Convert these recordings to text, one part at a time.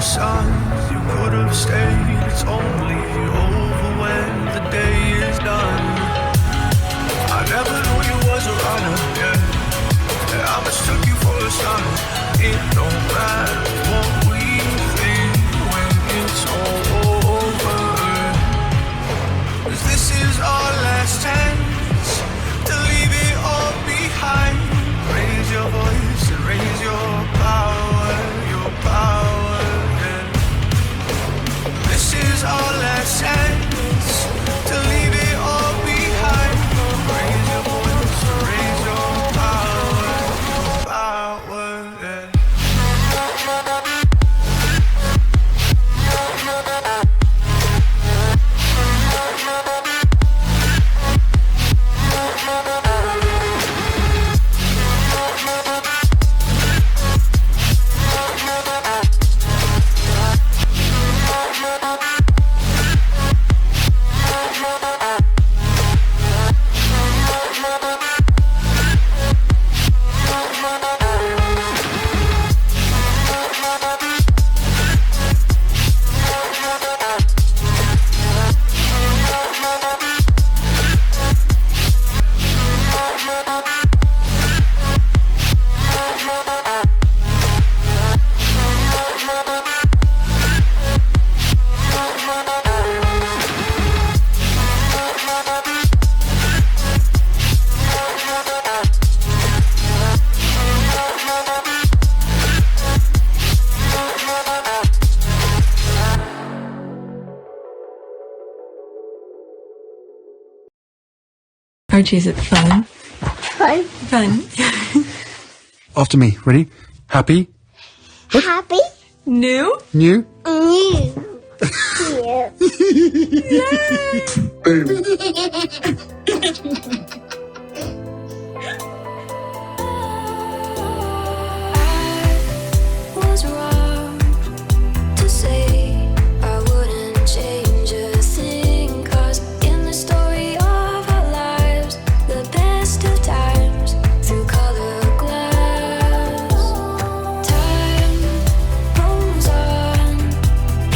sun, you could have stayed. It's only over when the day is done. I never knew you was a runner, yeah. I mistook you for a son. It don't matter what we think when it's all over. 'Cause this is our last chance to leave it all behind. Raise your voice and raise your power, yeah. This is our last chance to leave it all behind. Raise your voice and raise your power, yeah. Archie, is it fun? Fun. Fun. After me. Ready? Happy? Happy. New? New? New. Boom. Was wrong to say I wouldn't change a thing, 'cause in the story of our lives, the best of times through colored glass, time moves on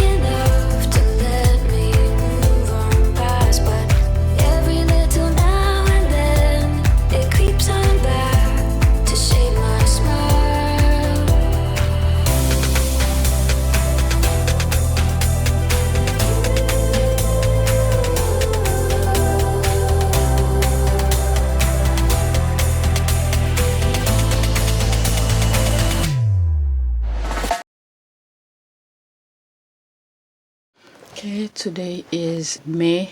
enough to let me move on past, but every little now and then it creeps on back to shade my smile. Okay, today is May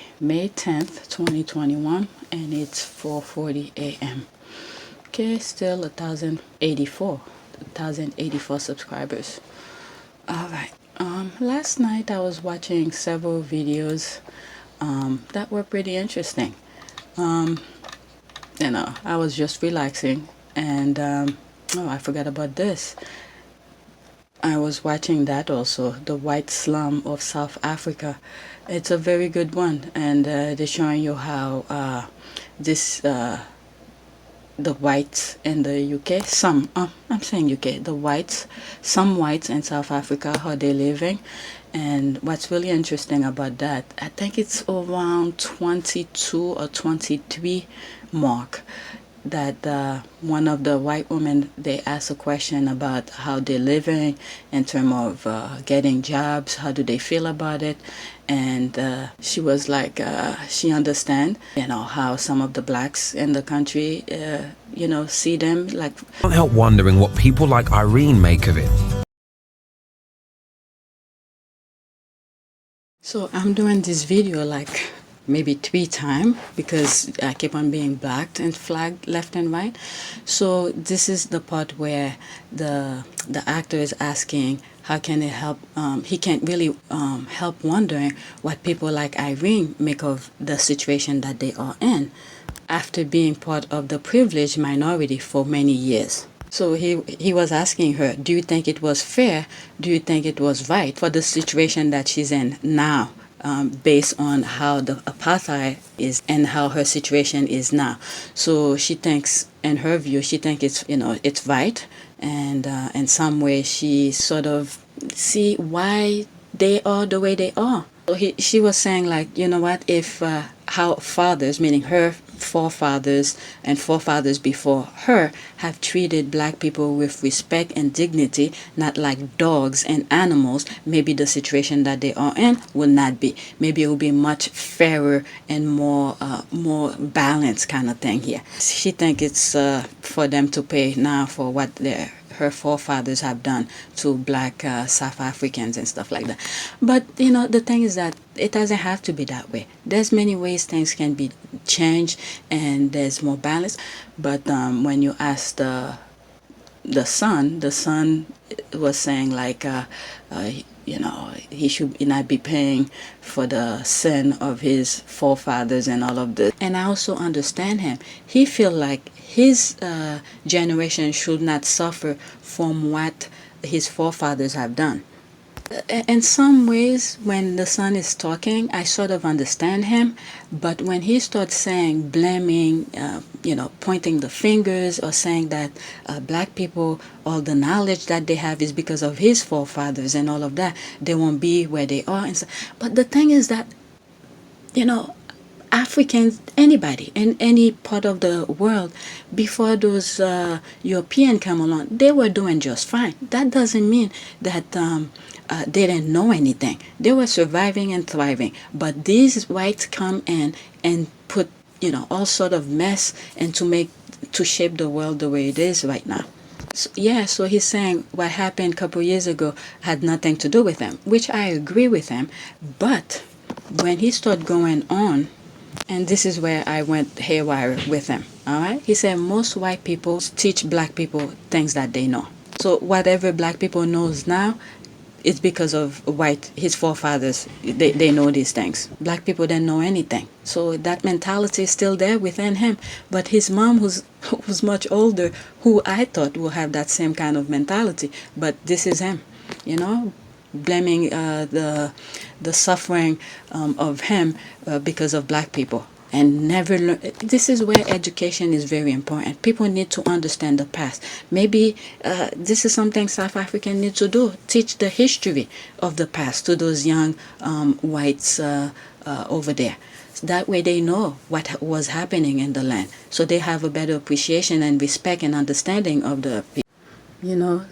10th, 2021, and it's 4:40 a.m. Okay, still 1,084 subscribers. All right. Last night I was watching several videos that were pretty interesting. I was just relaxing, and oh, I forgot about this. I was watching that also, the white slum of South Africa. It's a very good one, and they're showing you how the whites in the UK, I'm saying UK, some whites in South Africa, how they're living. And what's really interesting about that, I think it's around 22 or 23 mark, that one of the white women, they asked a question about how they're living in terms of getting jobs, how do they feel about it, and she was like, she understand, how some of the blacks in the country, see them like. Can't help wondering what people like Irene make of it. So I'm doing this video like maybe 3 times because I keep on being blacked and flagged left and right. So this is the part where the actor is asking how can it help. He can't really help wondering what people like Irene make of the situation that they are in after being part of the privileged minority for many years. So he was asking her, do you think it was fair? Do you think it was right for the situation that she's in now, based on how the apartheid is and how her situation is now? So she thinks, in her view, she thinks it's right, and in some way she sort of see why they are the way they are. So she was saying, like, you know what, if how fathers, meaning her forefathers and forefathers before her, have treated black people with respect and dignity, not like dogs and animals, maybe the situation that they are in will not be. Maybe it will be much fairer and more balanced kind of thing here. She think it's for them to pay now for what her forefathers have done to black South Africans and stuff like that. But the thing is that it doesn't have to be that way. There's many ways things can be changed and there's more balance. But when you ask the son was saying, like, he should not be paying for the sin of his forefathers and all of this. And I also understand him. He feel like his generation should not suffer from what his forefathers have done. In some ways, when the son is talking, I sort of understand him. But when he starts saying, blaming, pointing the fingers, or saying that black people, all the knowledge that they have is because of his forefathers and all of that, they won't be where they are. And so, but the thing is that, Africans, anybody in any part of the world, before those Europeans come along, they were doing just fine. That doesn't mean that they didn't know anything. They were surviving and thriving. But these whites come in and put, all sort of mess and to shape the world the way it is right now. So he's saying what happened a couple years ago had nothing to do with him, which I agree with him. But when he started going on, and this is where I went haywire with him, all right? He said most white people teach black people things that they know. So whatever black people knows now, it's because of his forefathers. They know these things. Black people didn't know anything. So that mentality is still there within him. But his mom, who's much older, who I thought will have that same kind of mentality, but this is him, blaming the suffering of him because of black people, and never learn. This is where education is very important. People need to understand the past. Maybe this is something South Africans need to do: teach the history of the past to those young whites over there. That way they know what was happening in the land, so they have a better appreciation and respect and understanding of the people.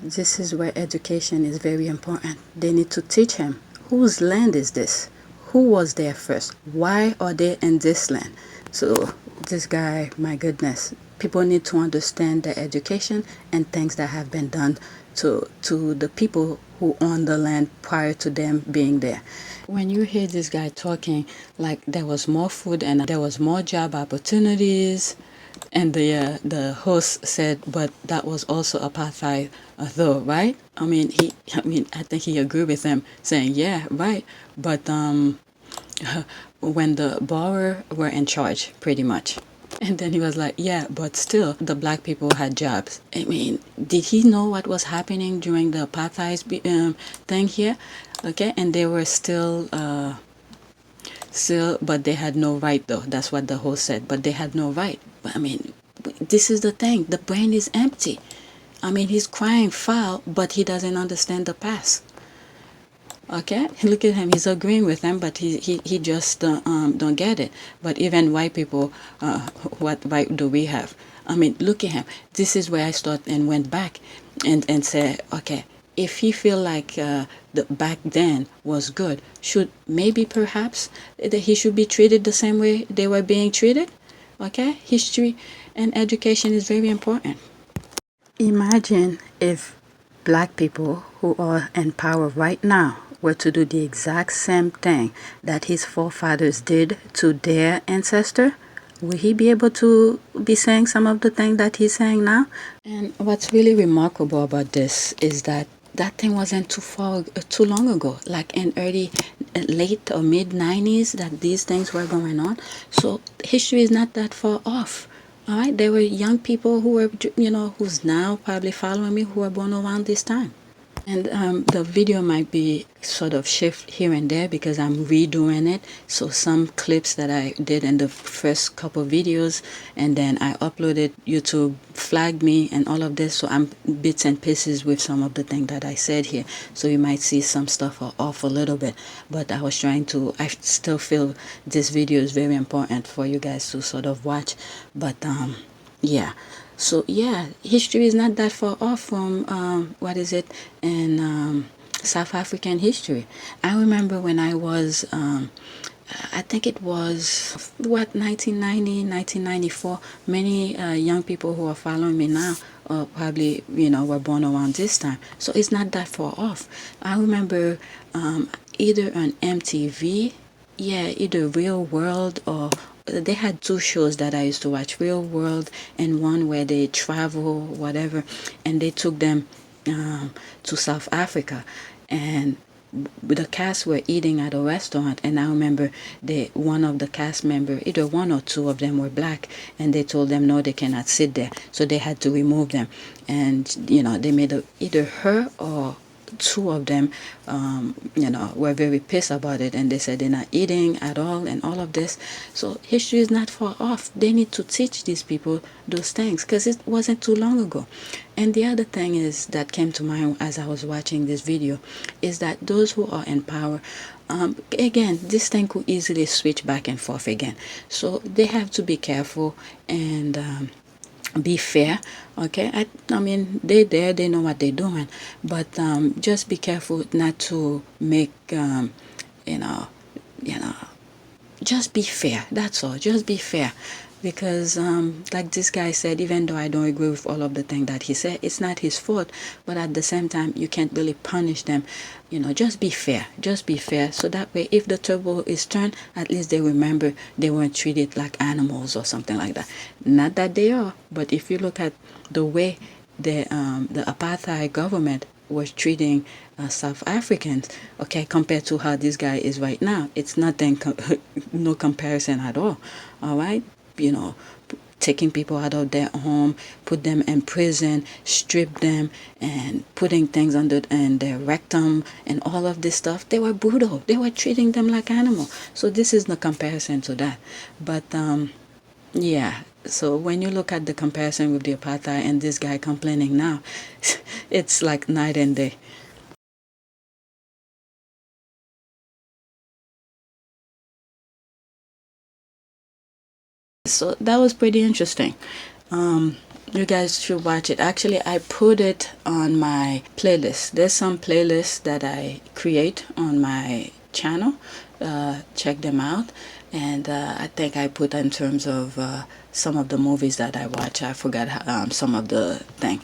This is where education is very important. They need to teach him, whose land is this? Who was there first? Why are they in this land? So this guy, my goodness, people need to understand the education and things that have been done to the people who own the land prior to them being there. When you hear this guy talking, like there was more food and there was more job opportunities, and the host said, but that was also apartheid, though, right? I think he agreed with them, saying, yeah, right. But when the Boer were in charge, pretty much. And then he was like, yeah, but still, the black people had jobs. Did he know what was happening during the apartheid thing here? Okay, and they were still, but they had no right, though. That's what the host said, but they had no right. This is the thing. The brain is empty. He's crying foul, but he doesn't understand the past. Okay, look at him. He's agreeing with them, but he just don't get it. But even white people, what right do we have? Look at him. This is where I start and went back and say, okay, if he feel like the back then was good, perhaps he should be treated the same way they were being treated. Okay, history and education is very important. Imagine if black people who are in power right now were to do the exact same thing that his forefathers did to their ancestor. Will he be able to be saying some of the things that he's saying now? And what's really remarkable about this is that thing wasn't too long ago, like in late or mid 90s, that these things were going on. So history is not that far off. All right, there were young people who were, who's now probably following me, who were born around this time. And the video might be sort of shift here and there because I'm redoing it. So some clips that I did in the first couple videos, and then I uploaded, YouTube flagged me and all of this. So I'm bits and pieces with some of the things that I said here. So you might see some stuff are off a little bit. But I was trying to, I still feel this video is very important for you guys to sort of watch. But yeah. So yeah, history is not that far off from what is it in South African history. I remember when I was I think it was 1990, 1994. Many young people who are following me now probably were born around this time, so it's not that far off. I remember either on MTV, yeah, either Real World, or they had two shows that I used to watch, Real World and one where they travel, whatever, and they took them to South Africa, and the cast were eating at a restaurant, and I remember one of the cast member, either one or two of them were black, and they told them no, they cannot sit there, so they had to remove them, and they made either her or two of them were very pissed about it, and they said they're not eating at all and all of this. So history is not far off. They need to teach these people those things because it wasn't too long ago. And the other thing is that came to mind as I was watching this video is that those who are in power, again, this thing could easily switch back and forth again, so they have to be careful and be fair. Okay, I mean they know what they're doing, but just be careful not to make just be fair. That's all. Just be fair. Because like this guy said, even though I don't agree with all of the things that he said, it's not his fault, but at the same time you can't really punish them. Just be fair. Just be fair, so that way if the table is turned, at least they remember they weren't treated like animals or something like that. Not that they are, but if you look at the way the apartheid government was treating South Africans, okay, compared to how this guy is right now, it's nothing, no comparison at all. All right, taking people out of their home, put them in prison, strip them, and putting things under their rectum and all of this stuff. They were brutal. They were treating them like animals. So this is no comparison to that. But yeah, so when you look at the comparison with the apartheid and this guy complaining now, it's like night and day. So that was pretty interesting. You guys should watch it. Actually, I put it on my playlist. There's some playlists that I create on my channel. Check them out. And I think I put in terms of some of the movies that I watch. I forgot some of the thing.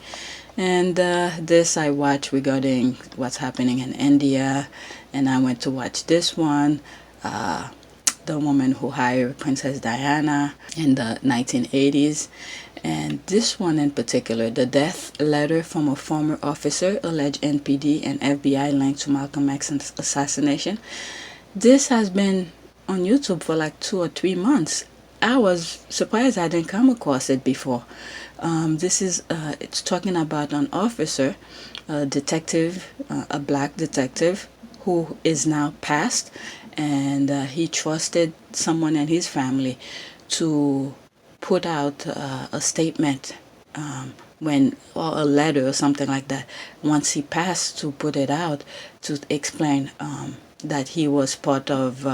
And this I watched regarding what's happening in India. And I went to watch this one. The woman who hired Princess Diana in the 1980s. And this one in particular, the death letter from a former officer, alleged NPD and FBI linked to Malcolm X's assassination. This has been on YouTube for like 2 or 3 months. I was surprised I didn't come across it before. This is, it's talking about an officer, a detective, a black detective who is now passed, and he trusted someone in his family to put out a statement or a letter or something like that once he passed, to put it out to explain that he was part of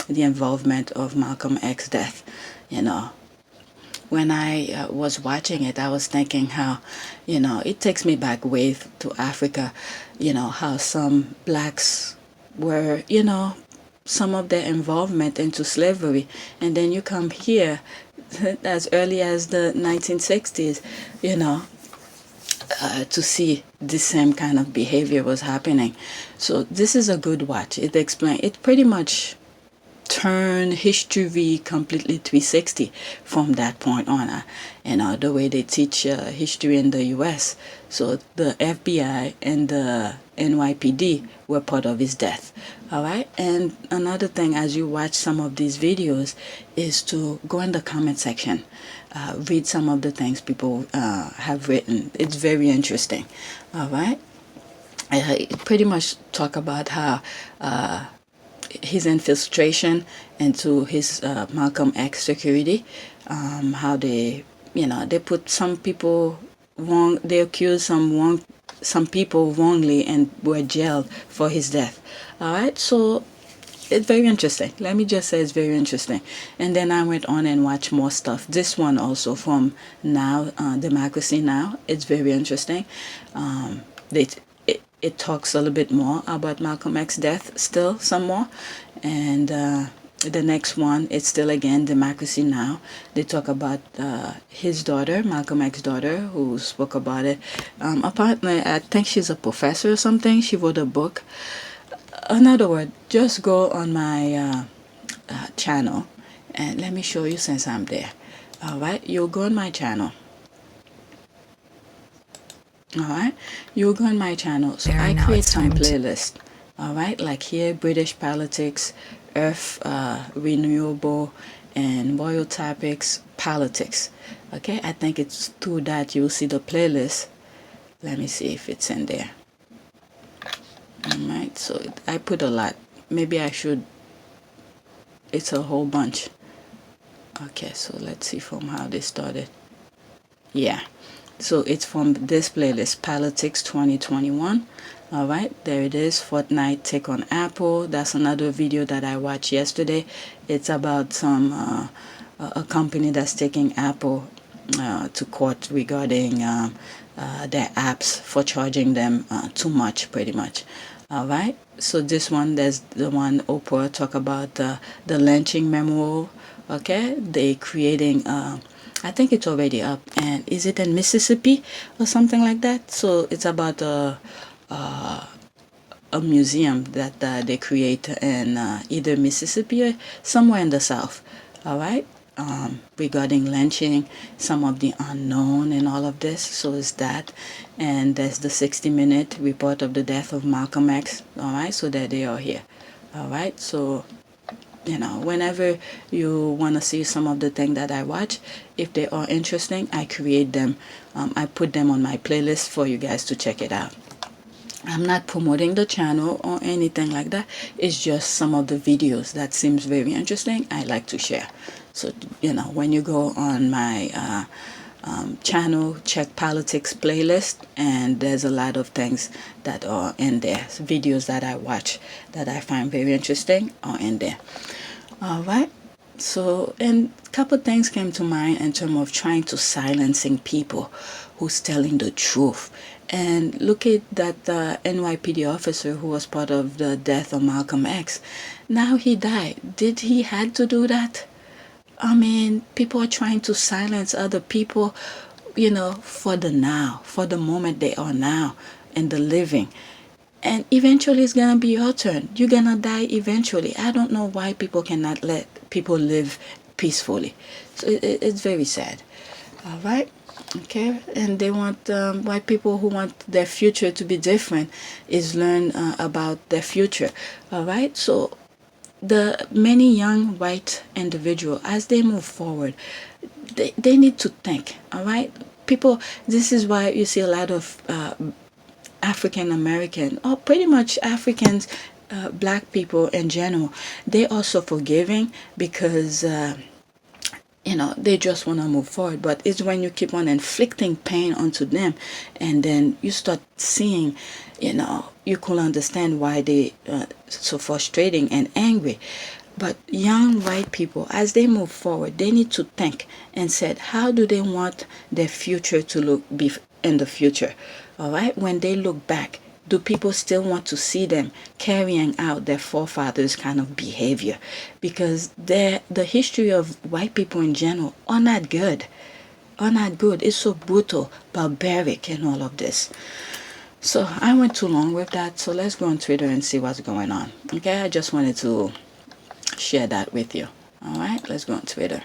the involvement of Malcolm X's death. When I was watching it, I was thinking how, it takes me back way to Africa, how some blacks were, some of their involvement into slavery, and then you come here as early as the 1960s, to see the same kind of behavior was happening. So this is a good watch. It pretty much turned history completely 360 from that point on. The way they teach history in the US. So the FBI and the NYPD were part of his death. All right. And another thing, as you watch some of these videos, is to go in the comment section, read some of the things people have written. It's very interesting. All right. It pretty much talk about how his infiltration into his Malcolm X security, how they, they put some people wrong, they accused some people wrongly and were jailed for his death. All right, so it's very interesting. Let me just say it's very interesting. And then I went on and watched more stuff. This one also from Now, Democracy Now. It's very interesting. It talks a little bit more about Malcolm X's death, still some more. And the next one, it's still again Democracy Now. They talk about his daughter, Malcolm X's daughter, who spoke about it. Apparently, I think she's a professor or something. She wrote a book. In other words, just go on my channel and let me show you since I'm there. All right, you'll go on my channel. All right, you'll go on my channel. So I create some playlists. All right, like here, British politics, Earth, renewable, and royal topics, politics. Okay, I think it's through that you'll see the playlist. Let me see if it's in there. Alright, so I put a lot. Maybe I should. It's a whole bunch. Okay, so let's see from how they started. Yeah, so it's from this playlist, Politics 2021. Alright, there it is. Fortnite take on Apple. That's another video that I watched yesterday. It's about some a company that's taking Apple to court regarding their apps for charging them too much, pretty much. All right, so this one, there's the one Oprah talk about the lynching memorial. Okay, they creating I think it's already up, and is it in Mississippi or something like that? So it's about a museum that they create in either Mississippi or somewhere in the South. All right, regarding lynching, some of the unknown and all of this. So is that, and there's the 60-minute report of the death of Malcolm X. All right, so there they are here. All right, so whenever you want to see some of the things that I watch, if they are interesting, I create them. I put them on my playlist for you guys to check it out. I'm not promoting the channel or anything like that. It's just some of the videos that seems very interesting I like to share. So when you go on my channel, check politics playlist, and there's a lot of things that are in there. Videos that I watch that I find very interesting are in there. All right, so, and a couple things came to mind in terms of trying to silencing people who's telling the truth. And look at that NYPD officer who was part of the death of Malcolm X. Now he died. Did he had to do that? I mean, people are trying to silence other people, for the now, for the moment they are now and the living. And eventually it's going to be your turn. You're going to die eventually. I don't know why people cannot let people live peacefully. So it's very sad. All right. Okay. And they want white people who want their future to be different is learn about their future. All right. So the many young white individuals, as they move forward, they need to think. All right. People, this is why you see a lot of African American, or pretty much Africans, black people in general, they are so forgiving because they just want to move forward. But it's when you keep on inflicting pain onto them, and then you start seeing, you could understand why they so frustrating and angry. But young white people, as they move forward, they need to think and said, how do they want their future to be in the future? All right, when they look back, do people still want to see them carrying out their forefathers' kind of behavior? Because the history of white people in general are not good. It's so brutal, barbaric, and all of this. So I went too long with that. So let's go on Twitter and see what's going on. Okay, I just wanted to share that with you. All right, let's go on Twitter.